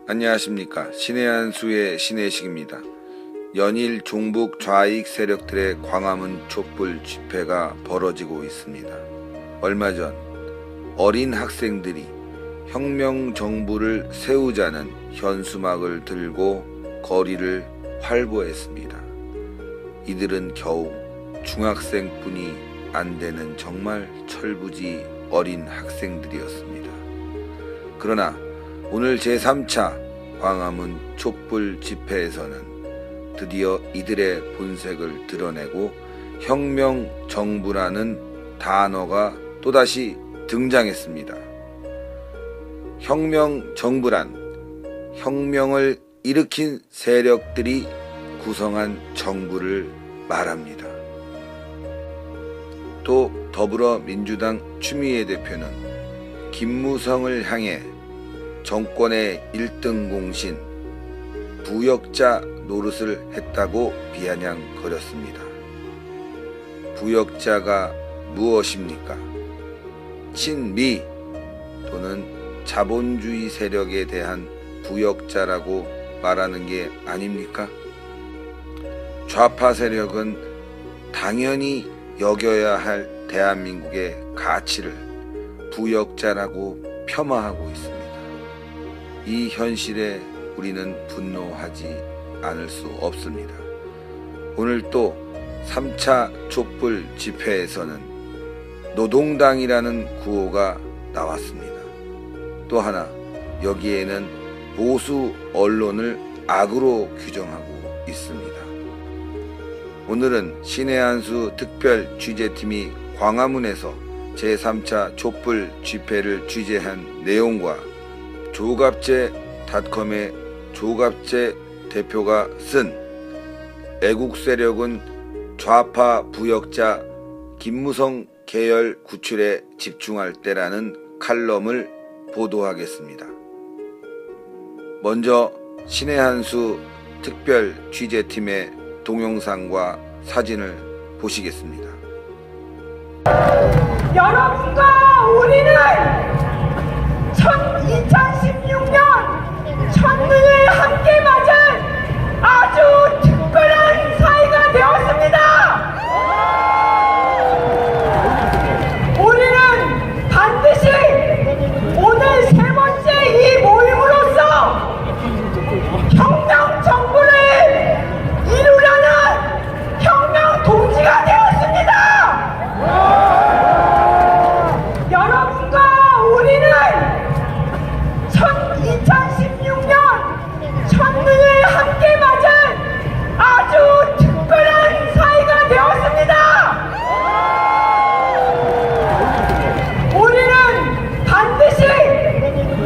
안녕하십니까. 신의 한수의 신의식입니다. 연일 종북 좌익 세력들의 광화문 촛불 집회가 벌어지고 있습니다. 얼마 전 어린 학생들이 혁명 정부를 세우자는 현수막을 들고 거리를 활보했습니다. 이들은 겨우 중학생뿐이 안 되는 정말 철부지 어린 학생들이었습니다. 그러나 오늘 제3차 광화문 촛불 집회에서는 드디어 이들의 본색을 드러내고 혁명 정부라는 단어가 또다시 등장했습니다. 혁명 정부란 혁명을 일으킨 세력들이 구성한 정부를 말합니다. 또 더불어민주당 추미애 대표는 김무성을 향해 정권의 1등 공신 부역자 노릇을 했다고 비아냥거렸습니다. 부역자가 무엇입니까? 친미 또는 자본주의 세력에 대한 부역자라고 말하는 게 아닙니까? 좌파 세력은 당연히 여겨야 할 대한민국의 가치를 부역자라고 폄하하고 있습니다. 이 현실에 우리는 분노하지 않을 수 없습니다. 오늘 또 3차 촛불 집회에서는 노동당이라는 구호가 나왔습니다. 또 하나 여기에는 보수 언론을 악으로 규정하고 있습니다. 오늘은 신의 한수 특별 취재팀이 광화문에서 제3차 촛불 집회를 취재한 내용과 조갑제닷컴의 조갑제 대표가 쓴 애국 세력은 좌파 부역자 김무성 계열 구출에 집중할 때라는 칼럼을 보도하겠습니다. 먼저 신의 한수 특별 취재팀의 동영상과 사진을 보시겠습니다. 여러분과 우리는 2016년 천년을 함께 맞은 아주 특별한 사이가 되었습니다. 우리는 반드시 오늘 세 번째 이 모임으로써 혁명 정부를 이루려는 혁명 동지가 되었습니다. 여러분과 우리는 2016년 천년을 함께 맞은 아주 특별한 사이가 되었습니다. 우리는 반드시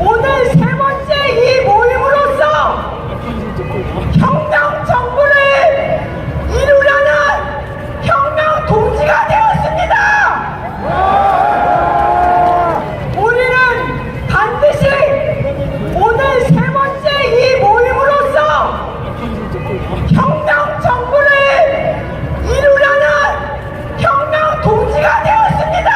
오늘 세 번째 이 모임으로써 혁명 정부를 이루려는 혁명 동지가 되었습니다. 우리는 반드시 오늘 세 번째 이 모임으로써 혁명 정부를 이루려는 혁명 동지가 되었습니다.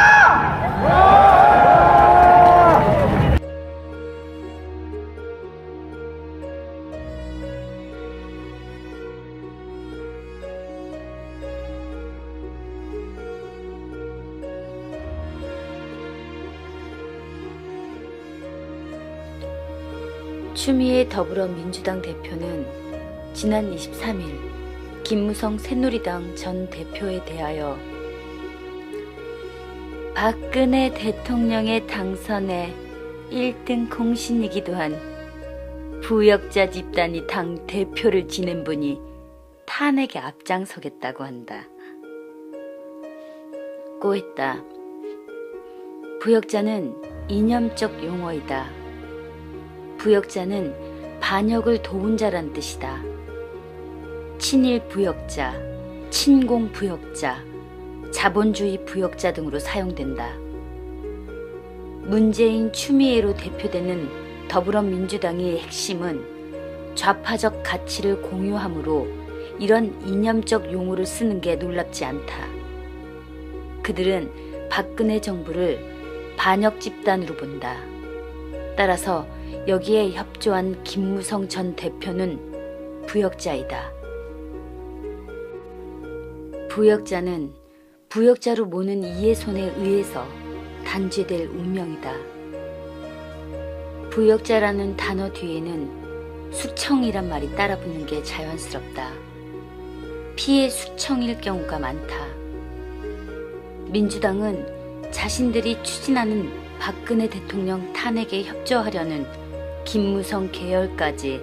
추미애 더불어민주당 대표는 지난 23일 김무성 새누리당 전 대표에 대하여 박근혜 대통령의 당선에 1등 공신이기도 한 부역자 집단이 당 대표를 지낸 분이 탄핵에 앞장서겠다고 한다. 꼬했다. 부역자는 이념적 용어이다. 부역자는 반역을 도운 자란 뜻이다. 친일 부역자, 친공 부역자, 자본주의 부역자 등으로 사용된다. 문재인 추미애로 대표되는 더불어민주당의 핵심은 좌파적 가치를 공유하므로 이런 이념적 용어를 쓰는 게 놀랍지 않다. 그들은 박근혜 정부를 반역 집단으로 본다. 따라서 여기에 협조한 김무성 전 대표는 부역자이다. 부역자는 부역자로 모는 이의 손에 의해서 단죄될 운명이다. 부역자라는 단어 뒤에는 수청이란 말이 따라붙는 게 자연스럽다. 피해 수청일 경우가 많다. 민주당은 자신들이 추진하는 박근혜 대통령 탄핵에 협조하려는 김무성 계열까지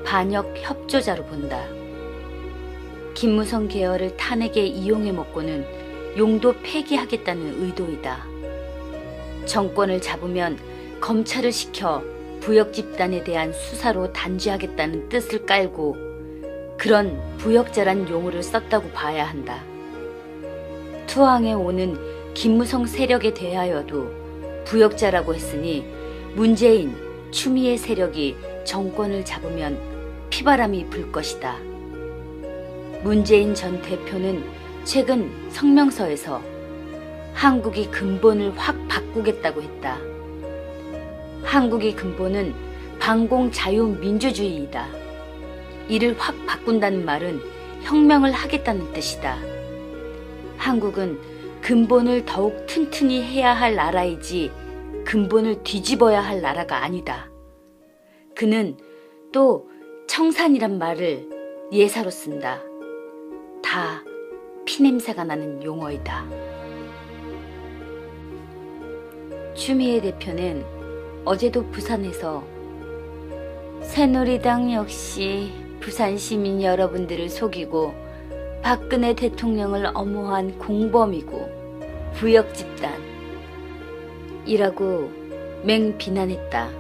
반역 협조자로 본다. 김무성 계열을 탄핵에 이용해 먹고는 용도 폐기하겠다는 의도이다. 정권을 잡으면 검찰을 시켜 부역 집단에 대한 수사로 단죄하겠다는 뜻을 깔고 그런 부역자란 용어를 썼다고 봐야 한다. 투항에 오는 김무성 세력에 대하여도 부역자라고 했으니 문재인, 추미애 세력이 정권을 잡으면 피바람이 불 것이다. 문재인 전 대표는 최근 성명서에서 한국이 근본을 확 바꾸겠다고 했다. 한국의 근본은 반공 자유민주주의이다. 이를 확 바꾼다는 말은 혁명을 하겠다는 뜻이다. 한국은 근본을 더욱 튼튼히 해야 할 나라이지 근본을 뒤집어야 할 나라가 아니다. 그는 또 청산이란 말을 예사로 쓴다. 다 피냄새가 나는 용어이다. 추미애 대표는 어제도 부산에서 새누리당 역시 부산 시민 여러분들을 속이고 박근혜 대통령을 엄호한 공범이고 부역 집단이라고 맹비난했다.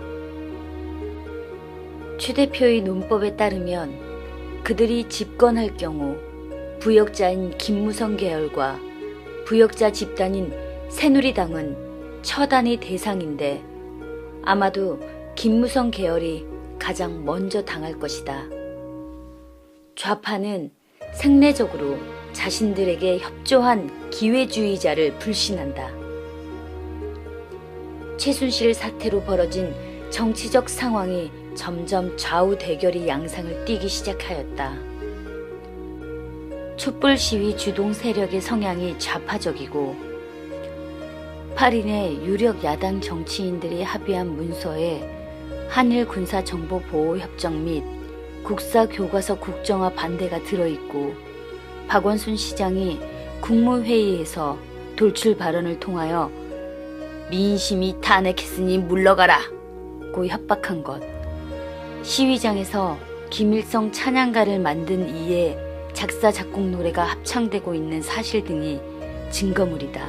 추 대표의 논법에 따르면 그들이 집권할 경우 부역자인 김무성 계열과 부역자 집단인 새누리당은 처단의 대상인데 아마도 김무성 계열이 가장 먼저 당할 것이다. 좌파는 생내적으로 자신들에게 협조한 기회주의자를 불신한다. 최순실 사태로 벌어진 정치적 상황이 점점 좌우 대결의 양상을 띠기 시작하였다. 촛불 시위 주동 세력의 성향이 좌파적이고 8인의 유력 야당 정치인들이 합의한 문서에 한일 군사 정보 보호 협정 및 국사 교과서 국정화 반대가 들어있고 박원순 시장이 국무회의에서 돌출 발언을 통하여 민심이 탄핵했으니 물러가라 고 협박한 것, 시위장에서 김일성 찬양가를 만든 이에 작사 작곡 노래가 합창되고 있는 사실 등이 증거물이다.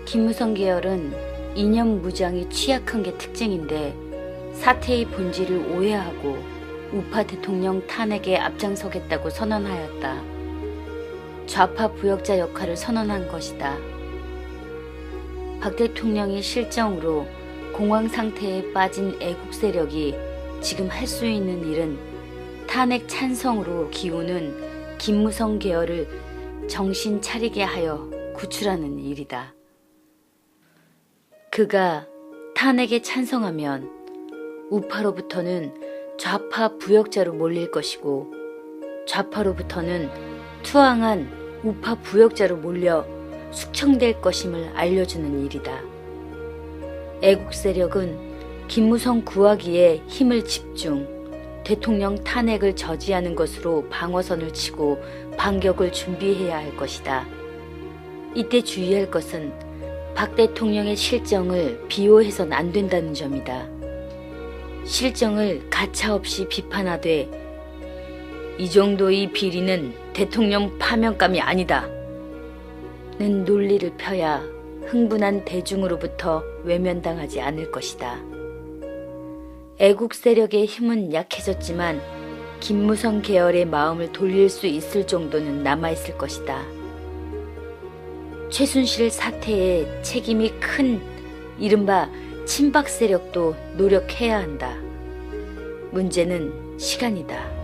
김무성 계열은 이념 무장이 취약한 게 특징인데 사태의 본질을 오해하고 우파 대통령 탄핵에 앞장서겠다고 선언하였다. 좌파 부역자 역할을 선언한 것이다. 박 대통령의 실정으로 공황 상태에 빠진 애국 세력이 지금 할 수 있는 일은 탄핵 찬성으로 기우는 김무성 계열을 정신 차리게 하여 구출하는 일이다. 그가 탄핵에 찬성하면 우파로부터는 좌파 부역자로 몰릴 것이고 좌파로부터는 투항한 우파 부역자로 몰려 숙청될 것임을 알려주는 일이다. 애국 세력은 김무성 구하기에 힘을 집중, 대통령 탄핵을 저지하는 것으로 방어선을 치고 반격을 준비해야 할 것이다. 이때 주의할 것은 박 대통령의 실정을 비호해서는 안 된다는 점이다. 실정을 가차없이 비판하되 이 정도의 비리는 대통령 파면감이 아니다 는 논리를 펴야 흥분한 대중으로부터 외면당하지 않을 것이다. 애국 세력의 힘은 약해졌지만 김무성 계열의 마음을 돌릴 수 있을 정도는 남아있을 것이다. 최순실 사태에 책임이 큰 이른바 친박 세력도 노력해야 한다. 문제는 시간이다.